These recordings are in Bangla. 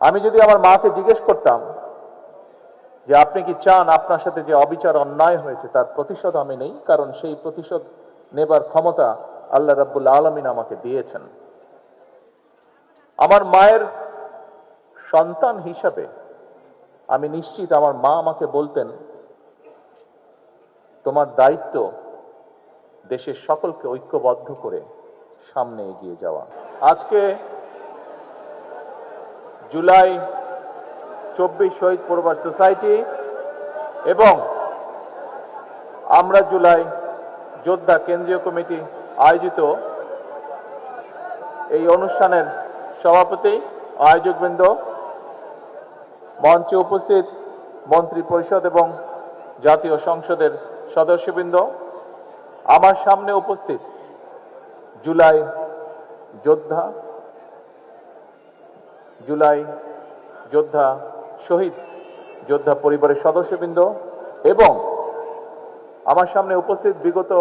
আমি যদি আমার মাকে জিজ্ঞেস করতাম যে আপনি কি চান আপনার সাথে যে অবিচার অন্যায় হয়েছে তার প্রতিশোধ আমি নেই, কারণ সেই প্রতিশোধ নেবার ক্ষমতা আল্লাহ রাব্বুল আলামিন আমাকে দিয়েছেন। আমার মায়ের সন্তান হিসাবে আমি নিশ্চিত আমার মা আমাকে বলতেন, তোমার দায়িত্ব দেশের সকলকে ঐক্যবদ্ধ করে সামনে এগিয়ে যাওয়া। আজকে জুলাই 24 শহীদ পরিবার সোসাইটি এবং আমরা জুলাই যোদ্ধা কেন্দ্রীয় কমিটি আয়োজিত এই অনুষ্ঠানের সভাপতি, আয়োজকবৃন্দ, মঞ্চে উপস্থিত মন্ত্রী পরিষদ এবং জাতীয় সংসদের সদস্যবৃন্দ, আমার সামনে উপস্থিত জুলাই যোদ্ধা শহীদ যোদ্ধা পরিবারের সদস্যবৃন্দ এবং আমার সামনে উপস্থিত বিগত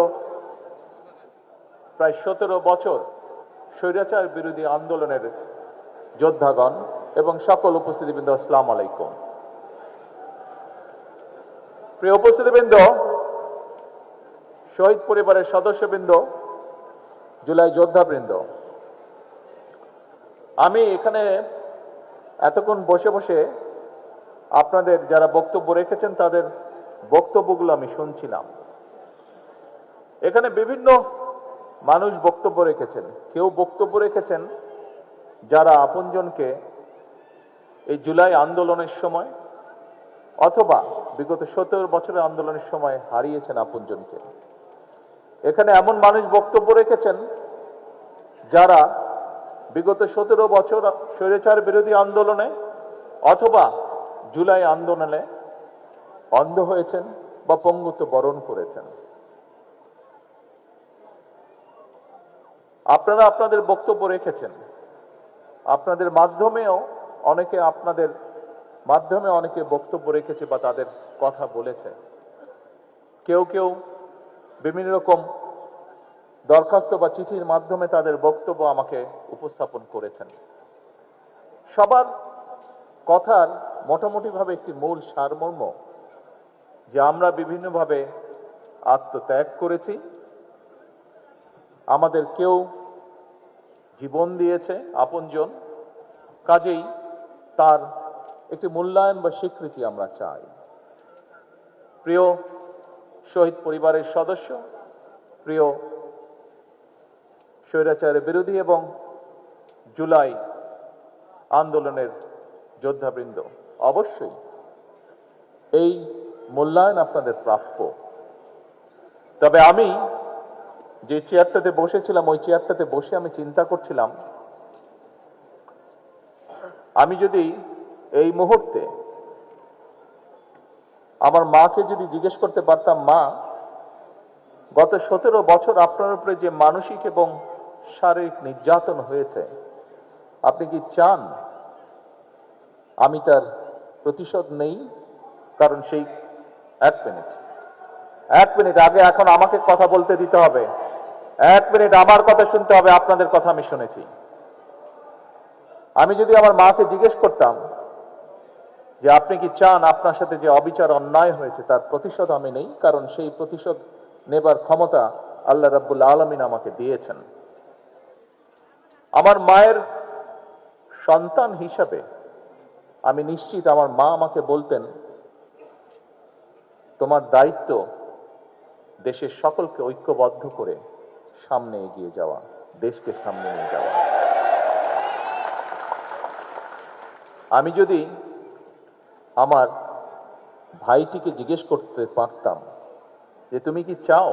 প্রায় 17 বছর স্বৈরাচার বিরোধী আন্দোলনের যোদ্ধাগণ এবং সকল উপস্থিতিবৃন্দ, আসসালামু আলাইকুম। প্রিয় উপস্থিতিবৃন্দ, শহীদ পরিবারের সদস্যবৃন্দ, জুলাই যোদ্ধাবৃন্দ, আমি এখানে এতক্ষণ বসে বসে আপনাদের যারা বক্তব্য রেখেছেন তাদের বক্তব্যগুলো আমি শুনছিলাম। এখানে বিভিন্ন মানুষ বক্তব্য রেখেছেন। কেউ বক্তব্য রেখেছেন যারা আপনজনকে এই জুলাই আন্দোলনের সময় অথবা বিগত 17 বছরের আন্দোলনের সময় হারিয়েছেন আপনজনকে। এখানে এমন মানুষ বক্তব্য রেখেছেন যারা বিগত 17 বছর স্বৈরাচার বিরোধী আন্দোলনে অথবা জুলাই আন্দোলনে অন্ধ হয়েছেন বা পঙ্গুত্ব বরণ করেছেন। আপনারা আপনাদের বক্তব্য রেখেছেন। আপনাদের মাধ্যমেও অনেকে বক্তব্য রেখেছে বা তাদের কথা বলেছে। কেউ কেউ বিভিন্ন রকম দরখাস্ত বা চিঠির মাধ্যমে তাদের বক্তব্য আমাকে উপস্থাপন করেছেন। সবার কথার মোটামুটিভাবে একটি মূল সারমর্ম যে আমরা বিভিন্নভাবে আত্মত্যাগ করেছি, আমাদের কেউ জীবন দিয়েছে আপনজন, কাজেই তার একটি মূল্যায়ন বা স্বীকৃতি আমরা চাই। প্রিয় শহীদ পরিবারের সদস্য, প্রিয় স্বৈরাচারের বিরোধী এবং জুলাই আন্দোলনের যোদ্ধাবৃন্দ, অবশ্যই এই মূল্যায়ন আপনাদের প্রাপ্য। তবে আমি যে চেয়ারটাতে বসেছিলাম ওই চেয়ারটাতে বসে আমি চিন্তা করছিলাম, আমি যদি এই মুহূর্তে আমার মাকে যদি জিজ্ঞেস করতে পারতাম, মা, গত 17 বছর আপনার উপরে যে মানসিক এবং শারীরিক নির্যাতন হয়েছে, আপনি কি চান আমি তার প্রতিশোধ নেই? কারণ সেই এক মিনিট আগে এখন আমাকে কথা বলতে দিতে হবে। 1 মিনিট আমার কথা শুনতে হবে, আপনাদের কথা আমি শুনেছি। আমি যদি আমার মাকে জিজ্ঞেস করতাম যে আপনি কি চান আপনার সাথে যে অবিচার অন্যায় হয়েছে তার প্রতিশোধ আমি নেই, কারণ সেই প্রতিশোধ নেবার ক্ষমতা আল্লাহ রাব্বুল আলামিন আমাকে দিয়েছেন। আমার মায়ের সন্তান হিসাবে আমি নিশ্চিত আমার মা আমাকে বলতেন, তোমার দায়িত্ব দেশের সকলকে ঐক্যবদ্ধ করে সামনে এগিয়ে যাওয়া, দেশকে সামনে নিয়ে যাওয়া। আমি যদি আমার ভাইটিকে জিজ্ঞেস করতে পারতাম যে তুমি কি চাও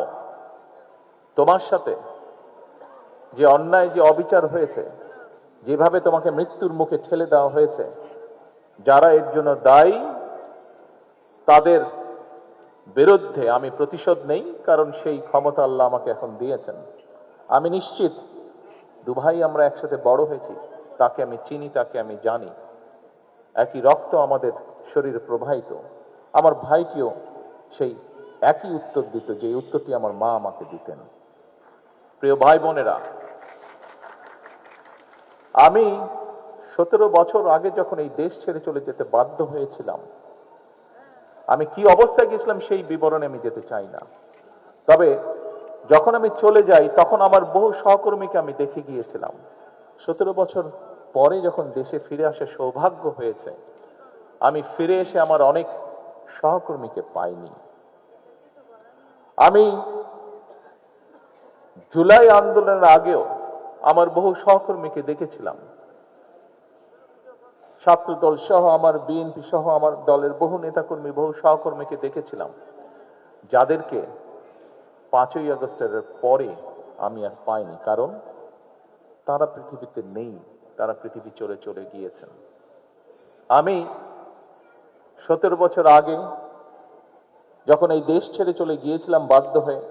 তোমার সাথে যে অন্যায় যে অবিচার হয়েছে, যেভাবে তোমাকে মৃত্যুর মুখে ঠেলে দেওয়া হয়েছে, যারা এর জন্য দায়ী তাদের বিরুদ্ধে আমি প্রতিশোধ নেই, কারণ সেই ক্ষমতা আল্লাহ আমাকে এখন দিয়েছেন। আমি নিশ্চিত দুভাই আমরা একসাথে বড় হয়েছি, তাকে আমি চিনি, তাকে আমি জানি, একই রক্ত আমাদের শরীরে প্রবাহিত। আমার ভাইটিও সেই একই উত্তর দিত যে উত্তরটি আমার মা আমাকে দিতেন। প্রিয় ভাই বোনেরা, আমি 17 বছর আগে যখন এই দেশ ছেড়ে চলে যেতে বাধ্য হয়েছিলাম, আমি কি অবস্থায় গেছিলাম সেই বিবরণে আমি যেতে চাই না। তবে যখন আমি চলে যাই তখন আমার বহু সহকর্মীকে আমি দেখে গিয়েছিলাম। 17 বছর পরে যখন দেশে ফিরে আসার সৌভাগ্য হয়েছে, আমি ফিরে এসে আমার অনেক সহকর্মীকে পাইনি। আমি জুলাই আন্দোলনের আগেও আমার বহু সহকর্মীকে দেখেছিলাম। ছাত্রদল সহ আমার বিএনপি সহ আমার দলের বহু নেতাকর্মী, বহু সহকর্মীকে দেখেছিলাম, যাদেরকে 5ই আগস্টের পরে আমি আর পাইনি, কারণ তারা পৃথিবীতে নেই, তারা পৃথিবী চলে চলে গিয়েছেন। আমি 17 বছর আগে যখন এই দেশ ছেড়ে চলে গিয়েছিলাম বাধ্য হয়ে,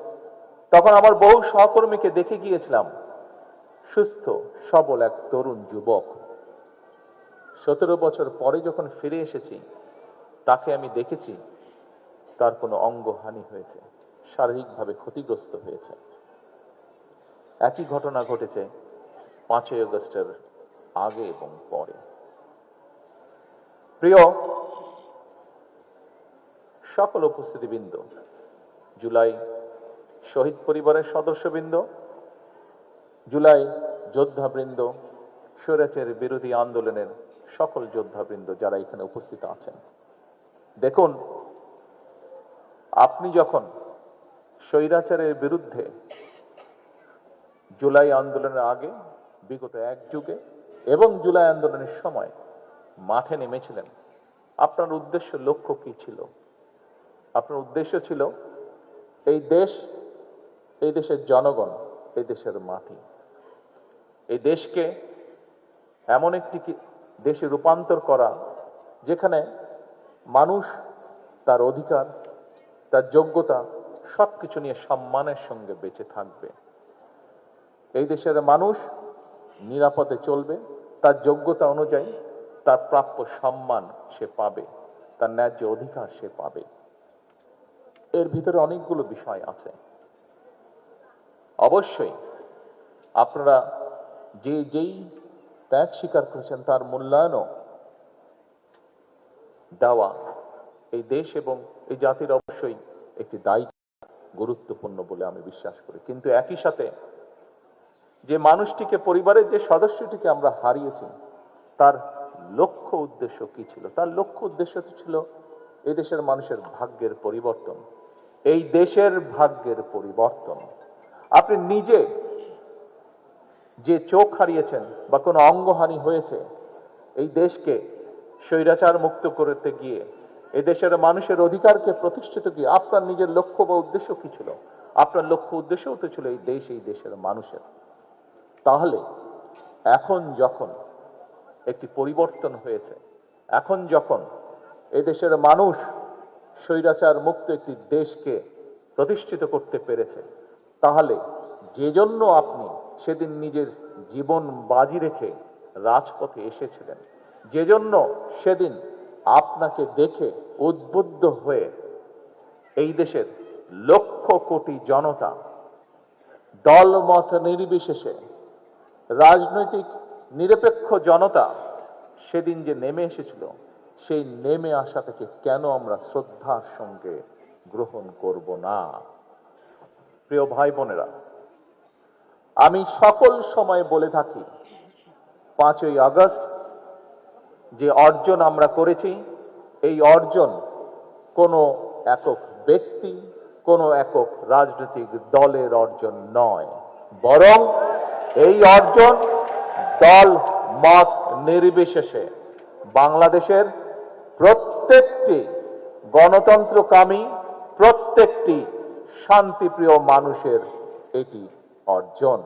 তখন আমার বহু সহকর্মীকে দেখে গিয়েছিলাম সুস্থ সবল এক তরুণ যুবক। 17 বছর পরে যখন ফিরে এসেছি, তাকে আমি দেখেছি তার কোনো অঙ্গহানি হয়েছে, শারীরিকভাবে ক্ষতিগ্রস্ত হয়েছে। একই ঘটনা ঘটেছে 5ই আগস্টের আগে এবং পরে। প্রিয় সকল উপস্থিতিবৃন্দ, জুলাই শহীদ পরিবারের সদস্যবৃন্দ, জুলাই যোদ্ধাবৃন্দ, স্বৈরাচার বিরোধী আন্দোলনের সকল যোদ্ধাবৃন্দ যারা এখানে উপস্থিত আছেন, দেখুন, আপনি যখন স্বৈরাচারের বিরুদ্ধে জুলাই আন্দোলনের আগে বিগত এক যুগে এবং জুলাই আন্দোলনের সময় মাঠে নেমেছিলেন, আপনার উদ্দেশ্য লক্ষ্য কি ছিল? আপনার উদ্দেশ্য ছিল এই দেশ, এই দেশের জনগণ, এই দেশের মাটি, এই দেশকে এমন একটি দেশে রূপান্তর করা যেখানে মানুষ তার অধিকার, তার যোগ্যতা সবকিছু নিয়ে সম্মানের সঙ্গে বেঁচে থাকবে। এই দেশের মানুষ নিরাপদে চলবে, তার যোগ্যতা অনুযায়ী তার প্রাপ্য সম্মান সে পাবে, তার ন্যায্য অধিকার সে পাবে। এর ভিতরে অনেকগুলো বিষয় আছে। অবশ্যই আপনারা যেই ত্যাগ স্বীকার করেছেন তার মূল্যায়নও দেওয়া এই দেশ এবং এই জাতির অবশ্যই একটি দায়িত্ব, গুরুত্বপূর্ণ বলে আমি বিশ্বাস করি। কিন্তু একই সাথে যে মানুষটিকে, পরিবারের যে সদস্যটিকে আমরা হারিয়েছি, তার লক্ষ্য উদ্দেশ্য কি ছিল? তার লক্ষ্য উদ্দেশ্য ছিল এই দেশের মানুষের ভাগ্যের পরিবর্তন, এই দেশের ভাগ্যের পরিবর্তন। আপনি নিজে যে চোখ হারিয়েছেন বা কোনো অঙ্গহানি হয়েছে, এই দেশকে স্বৈরাচার মুক্ত করতে গিয়ে, এই দেশের মানুষের অধিকারকে প্রতিষ্ঠিত গিয়ে আপনার নিজের লক্ষ্য বা উদ্দেশ্য কি ছিল? আপনার লক্ষ্য উদ্দেশ্যও তো ছিল এই দেশ, এই দেশের মানুষের। তাহলে এখন যখন একটি পরিবর্তন হয়েছে, এখন যখন এই দেশের মানুষ স্বৈরাচার মুক্ত একটি দেশকে প্রতিষ্ঠিত করতে পেরেছে, তাহলে যে জন্য আপনি সেদিন নিজের জীবন বাজি রেখে রাজপথে এসেছিলেন, যে জন্য সেদিন আপনাকে দেখে উদ্বুদ্ধ হয়ে এই দেশের লক্ষ কোটি জনতা দলমত নির্বিশেষে, রাজনৈতিক নিরপেক্ষ জনতা সেদিন যে নেমে এসেছিল, সেই নেমে আসাটাকে কেন আমরা শ্রদ্ধার সঙ্গে গ্রহণ করব না? প্রিয় ভাই বোনেরা, আমি সকল সময় বলে থাকি, 5ই আগস্ট যে অর্জন আমরা করেছি, এই অর্জন কোনো একক ব্যক্তি, কোনো একক রাজনৈতিক দলের অর্জন নয়, বরং এই অর্জন দল মত নির্বিশেষে বাংলাদেশের প্রত্যেকটি গণতন্ত্রকামী, প্রত্যেকটি শান্তিপ্রিয় মানুষের এটি অর্জন।